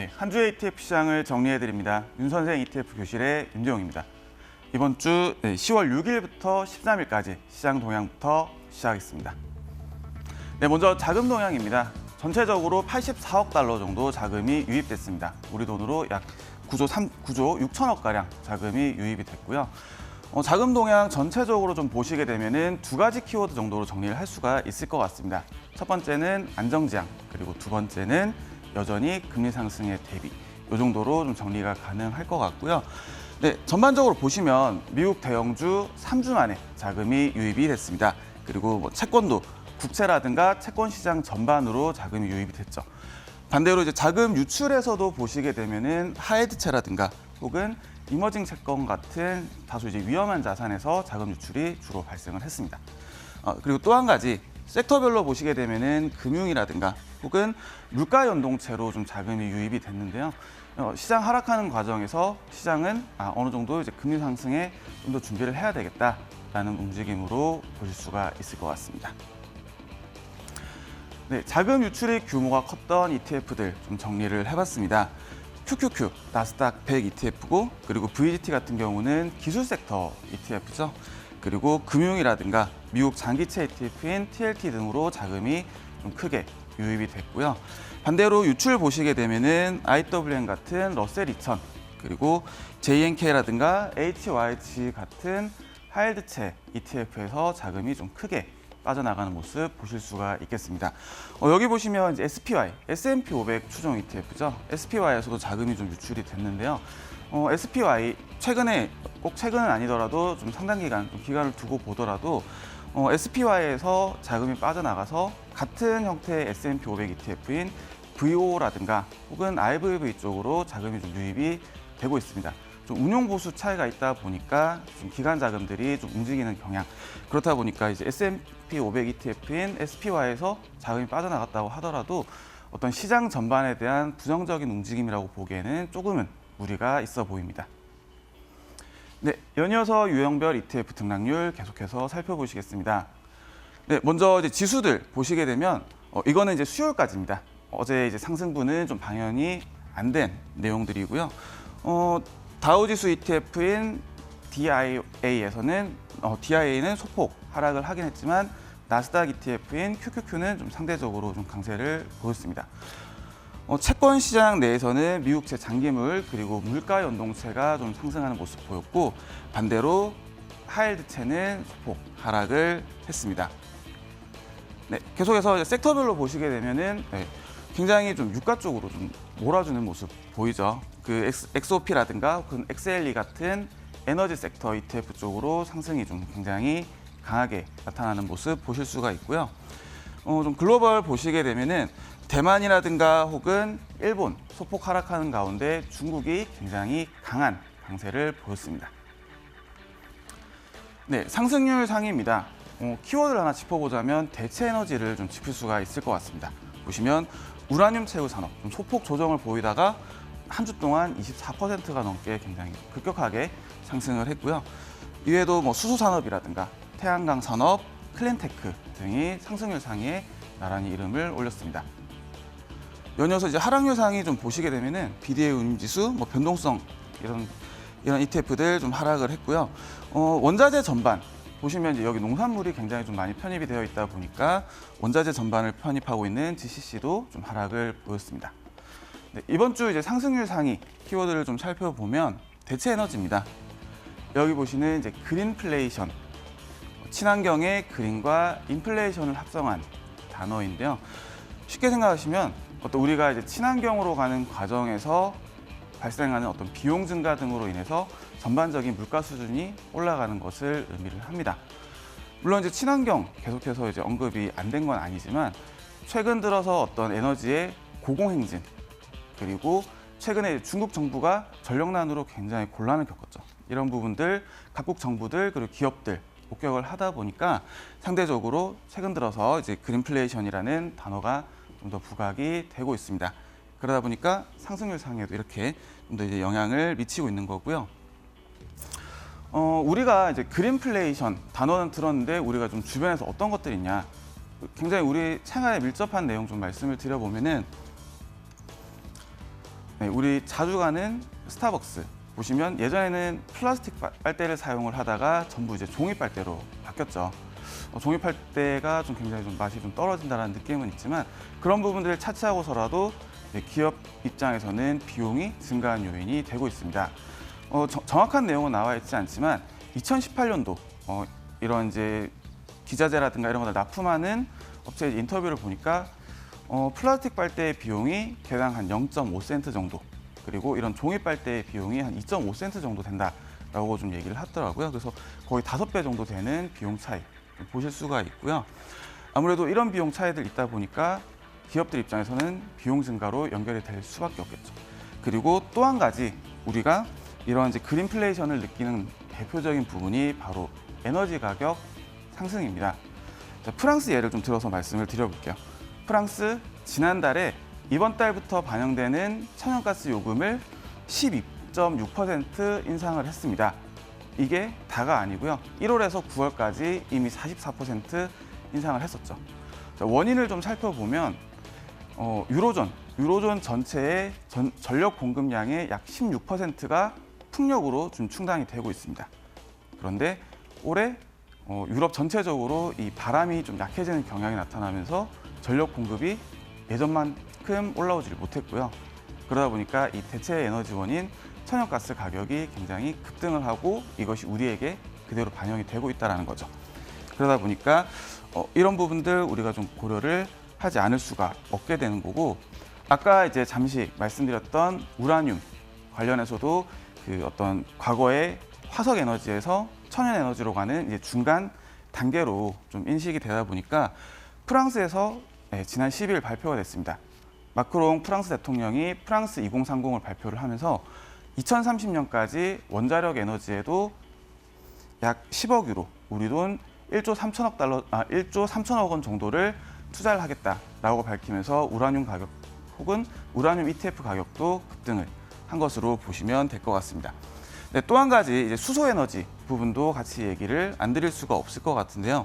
네, 한 주의 ETF 시장을 정리해드립니다. 윤선생 ETF 교실의 윤재용입니다. 이번 주 10월 6일부터 13일까지 시장 동향부터 시작하겠습니다. 네, 먼저 자금 동향입니다. 전체적으로 84억 달러 정도 자금이 유입됐습니다. 우리 돈으로 약 9조 6천억가량 자금이 유입이 됐고요. 자금 동향 전체적으로 좀 보시게 되면은 두 가지 키워드 정도로 정리를 할 수가 있을 것 같습니다. 첫 번째는 안정지향, 그리고 두 번째는 여전히 금리 상승의 대비, 이 정도로 좀 정리가 가능할 것 같고요. 네, 전반적으로 보시면 미국 대형주 3주 만에 자금이 유입이 됐습니다. 그리고 채권도 국채라든가 채권 시장 전반으로 자금이 유입이 됐죠. 반대로 이제 자금 유출에서도 보시게 되면은 하이드채라든가 혹은 이머징 채권 같은 다소 이제 위험한 자산에서 자금 유출이 주로 발생을 했습니다. 그리고 또 한 가지 섹터별로 보시게 되면은 금융이라든가 혹은 물가 연동채로 좀 자금이 유입이 됐는데요. 시장 하락하는 과정에서 시장은 어느 정도 이제 금리 상승에 좀 더 준비를 해야 되겠다라는 움직임으로 보실 수가 있을 것 같습니다. 네, 자금 유출의 규모가 컸던 ETF들 좀 정리를 해봤습니다. QQQ, 나스닥 100 ETF고, 그리고 VGT 같은 경우는 기술 섹터 ETF죠. 그리고 금융이라든가 미국 장기채 ETF인 TLT 등으로 자금이 좀 크게 유입이 됐고요. 반대로 유출 보시게 되면은 IWM 같은 러셀 2000, 그리고 JNK라든가 HYG 같은 하이드채 ETF에서 자금이 좀 크게 빠져나가는 모습 보실 수가 있겠습니다. 여기 보시면 이제 SPY, S&P 500 추종 ETF죠. SPY에서도 자금이 좀 유출이 됐는데요. SPY 최근에 꼭 최근은 아니더라도 좀 상당 기간, 좀 기간을 두고 보더라도 SPY에서 자금이 빠져나가서 같은 형태의 S&P 500 ETF인 VO라든가 혹은 IVV 쪽으로 자금이 좀 유입이 되고 있습니다. 좀 운용 보수 차이가 있다 보니까 좀 기관 자금들이 좀 움직이는 경향. 그렇다 보니까 이제 S&P 500 ETF인 SPY에서 자금이 빠져나갔다고 하더라도 어떤 시장 전반에 대한 부정적인 움직임이라고 보기에는 조금은 무리가 있어 보입니다. 네, 연이어서 유형별 ETF 등락률 계속해서 살펴보시겠습니다. 네, 먼저 이제 지수들 보시게 되면 이거는 이제 수요일까지입니다. 어제 이제 상승분은 좀 방영이 안 된 내용들이고요. 다우지수 ETF인 DIA에서는 DIA는 소폭 하락을 하긴 했지만 나스닥 ETF인 QQQ는 좀 상대적으로 좀 강세를 보였습니다. 채권 시장 내에서는 미국채 장기물 그리고 물가 연동채가 좀 상승하는 모습 보였고, 반대로 하이드채는 소폭 하락을 했습니다. 네, 계속해서 섹터별로 보시게 되면은 굉장히 좀 유가 쪽으로 좀 몰아주는 모습 보이죠. 그 XOP라든가 혹은 XLE 같은 에너지 섹터 ETF 쪽으로 상승이 좀 굉장히 강하게 나타나는 모습 보실 수가 있고요. 좀 글로벌 보시게 되면은 대만이라든가 혹은 일본 소폭 하락하는 가운데 중국이 굉장히 강한 강세를 보였습니다. 네, 상승률 상위입니다. 키워드를 하나 짚어보자면 대체 에너지를 좀 짚을 수가 있을 것 같습니다. 보시면 우라늄 채굴 산업 좀 소폭 조정을 보이다가 한 주 동안 24%가 넘게 굉장히 급격하게 상승을 했고요. 이외에도 수소 산업이라든가 태양광 산업, 클린테크 등이 상승률 상위에 나란히 이름을 올렸습니다. 연이어서 이제 하락률 상위 좀 보시게 되면은 BDA 운임지수, 변동성 이런 ETF들 좀 하락을 했고요. 원자재 전반 보시면 이제 여기 농산물이 굉장히 좀 많이 편입이 되어 있다 보니까 원자재 전반을 편입하고 있는 GCC도 좀 하락을 보였습니다. 네, 이번 주 이제 상승률 상위 키워드를 좀 살펴보면 대체 에너지입니다. 여기 보시는 이제 그린플레이션, 친환경의 그린과 인플레이션을 합성한 단어인데요. 쉽게 생각하시면 우리가 이제 친환경으로 가는 과정에서 발생하는 어떤 비용 증가 등으로 인해서 전반적인 물가 수준이 올라가는 것을 의미를 합니다. 물론 이제 친환경 계속해서 이제 언급이 안 된 건 아니지만 최근 들어서 어떤 에너지의 고공행진, 그리고 최근에 중국 정부가 전력난으로 굉장히 곤란을 겪었죠. 이런 부분들 각국 정부들 그리고 기업들 목격을 하다 보니까 상대적으로 최근 들어서 이제 그린플레이션이라는 단어가 좀 더 부각이 되고 있습니다. 그러다 보니까 상승률 상에도 이렇게 좀 더 이제 영향을 미치고 있는 거고요. 우리가 이제 그린플레이션 단어는 들었는데 우리가 좀 주변에서 어떤 것들이 있냐, 굉장히 우리 생활에 밀접한 내용 좀 말씀을 드려보면은 네, 우리 자주 가는 스타벅스 보시면 예전에는 플라스틱 빨대를 사용을 하다가 전부 이제 종이 빨대로 바뀌었죠. 종이 빨대가 좀 굉장히 좀 맛이 좀 떨어진다는 느낌은 있지만 그런 부분들을 차치하고서라도 기업 입장에서는 비용이 증가한 요인이 되고 있습니다. 정확한 내용은 나와 있지 않지만 2018년도 이런 이제 기자재라든가 이런 것들 납품하는 업체 인터뷰를 보니까 플라스틱 빨대의 비용이 개당 한 0.5센트 정도, 그리고 이런 종이 빨대의 비용이 한 2.5센트 정도 된다라고 좀 얘기를 하더라고요. 그래서 거의 5배 정도 되는 비용 차이 보실 수가 있고요. 아무래도 이런 비용 차이들 있다 보니까 기업들 입장에서는 비용 증가로 연결이 될 수밖에 없겠죠. 그리고 또 한 가지 우리가 이런 이제 그린플레이션을 느끼는 대표적인 부분이 바로 에너지 가격 상승입니다. 자, 프랑스 예를 좀 들어서 말씀을 드려볼게요. 프랑스 지난달에 이번 달부터 반영되는 천연가스 요금을 12.6% 인상을 했습니다. 이게 다가 아니고요. 1월에서 9월까지 이미 44% 인상을 했었죠. 자, 원인을 좀 살펴보면 유로존 전체의 전력 공급량의 약 16%가 풍력으로 좀 충당이 되고 있습니다. 그런데 올해 유럽 전체적으로 이 바람이 좀 약해지는 경향이 나타나면서 전력 공급이 예전만큼 올라오지를 못했고요. 그러다 보니까 이 대체 에너지원인 천연가스 가격이 굉장히 급등을 하고 이것이 우리에게 그대로 반영이 되고 있다는 거죠. 그러다 보니까 이런 부분들 우리가 좀 고려를 하지 않을 수가 없게 되는 거고, 아까 이제 잠시 말씀드렸던 우라늄 관련해서도 그 어떤 과거의 화석 에너지에서 천연 에너지로 가는 이제 중간 단계로 좀 인식이 되다 보니까 프랑스에서 지난 10일 발표가 됐습니다. 마크롱 프랑스 대통령이 프랑스 2030을 발표를 하면서 2030년까지 원자력 에너지에도 약 10억 유로, 우리 돈 1조 3천억 원 정도를 투자를 하겠다라고 밝히면서 우라늄 가격 혹은 우라늄 ETF 가격도 급등을 한 것으로 보시면 될 것 같습니다. 네, 또 한 가지 이제 수소 에너지 부분도 같이 얘기를 안 드릴 수가 없을 것 같은데요.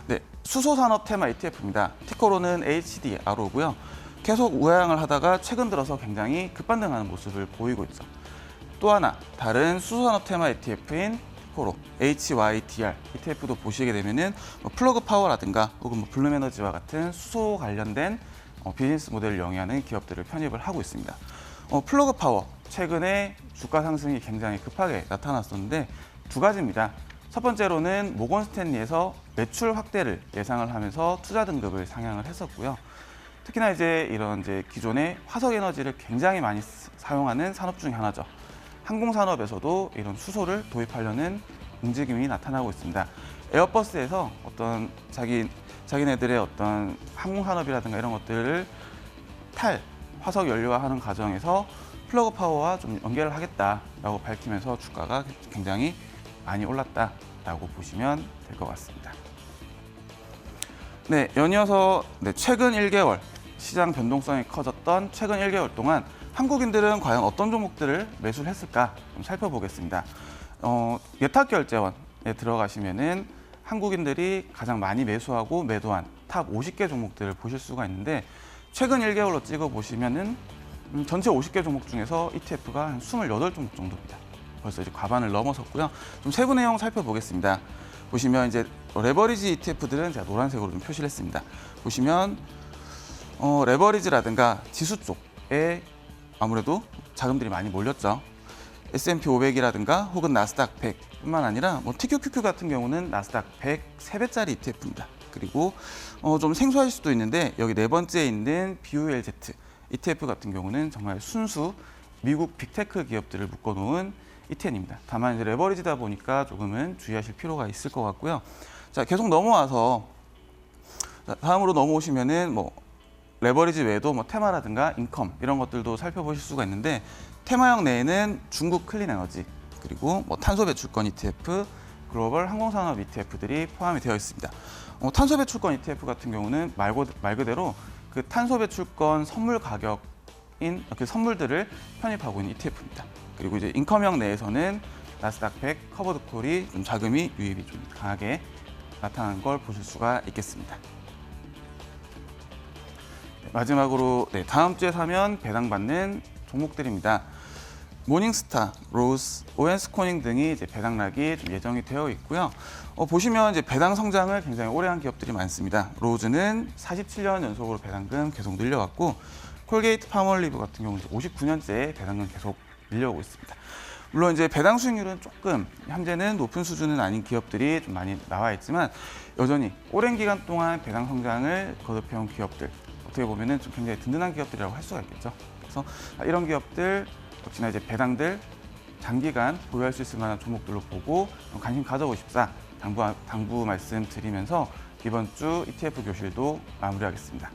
네, 수소 산업 테마 ETF입니다. 티커로는 HDRO고요. 계속 우하향을 하다가 최근 들어서 굉장히 급반등하는 모습을 보이고 있죠. 또 하나 다른 수소 산업 테마 ETF인 티커로 HYDR ETF도 보시게 되면은 플러그 파워라든가 혹은 블룸 에너지와 같은 수소 관련된 비즈니스 모델을 영위하는 기업들을 편입을 하고 있습니다. 플러그 파워 최근에 주가 상승이 굉장히 급하게 나타났었는데 두 가지입니다. 첫 번째로는 모건 스탠리에서 매출 확대를 예상을 하면서 투자 등급을 상향을 했었고요. 특히나 이제 이런 이제 기존의 화석 에너지를 굉장히 많이 사용하는 산업 중에 하나죠. 항공 산업에서도 이런 수소를 도입하려는 움직임이 나타나고 있습니다. 에어버스에서 어떤 자기네들의 어떤 항공 산업이라든가 이런 것들을 화석 연료화하는 과정에서 플러그 파워와 좀 연결을 하겠다라고 밝히면서 주가가 굉장히 많이 올랐다라고 보시면 될 것 같습니다. 네, 연이어서 최근 1개월 시장 변동성이 커졌던 최근 1개월 동안 한국인들은 과연 어떤 종목들을 매수를 했을까 좀 살펴보겠습니다. 예탁결제원에 들어가시면은 한국인들이 가장 많이 매수하고 매도한 탑 50개 종목들을 보실 수가 있는데 최근 1개월로 찍어 보시면은 전체 50개 종목 중에서 ETF가 한 28종목 정도입니다. 벌써 이제 과반을 넘어섰고요. 좀 세부 내용 살펴보겠습니다. 보시면 이제 레버리지 ETF들은 제가 노란색으로 좀 표시를 했습니다. 보시면 레버리지라든가 지수 쪽에 아무래도 자금들이 많이 몰렸죠. S&P 500이라든가 혹은 나스닥 100뿐만 아니라 TQQQ 같은 경우는 나스닥 100 3배짜리 ETF입니다. 그리고 좀 생소하실 수도 있는데 여기 네 번째에 있는 BULZ ETF 같은 경우는 정말 순수 미국 빅테크 기업들을 묶어놓은 ETN입니다. 다만 이제 레버리지다 보니까 조금은 주의하실 필요가 있을 것 같고요. 자, 계속 넘어와서 다음으로 넘어오시면은 레버리지 외에도 테마라든가 인컴 이런 것들도 살펴보실 수가 있는데 테마형 내에는 중국 클린 에너지 그리고 탄소 배출권 ETF, 글로벌 항공산업 ETF들이 포함이 되어 있습니다. 탄소 배출권 ETF 같은 경우는 말 그대로 그 탄소 배출권 선물 가격인 그 선물들을 편입하고 있는 ETF입니다. 그리고 이제 인컴형 내에서는 나스닥 100 커버드콜이 좀 자금이 유입이 좀 강하게 나타나는 걸 보실 수가 있겠습니다. 마지막으로 다음 주에 사면 배당받는 종목들입니다. 모닝스타, 로스, 오웬스코닝 등이 이제 배당락이 좀 예정이 되어 있고요. 보시면 이제 배당 성장을 굉장히 오래 한 기업들이 많습니다. 로즈는 47년 연속으로 배당금 계속 늘려왔고, 콜게이트 파머리브 같은 경우는 59년째 배당금 계속 늘려오고 있습니다. 물론 이제 배당 수익률은 조금 현재는 높은 수준은 아닌 기업들이 좀 많이 나와 있지만, 여전히 오랜 기간 동안 배당 성장을 거듭해온 기업들, 어떻게 보면은 좀 굉장히 든든한 기업들이라고 할 수가 있겠죠. 그래서 이런 기업들, 역시나 이제 배당들 장기간 보유할 수 있을 만한 종목들로 보고 관심 가져보십사 당부 말씀드리면서 이번 주 ETF 교실도 마무리하겠습니다.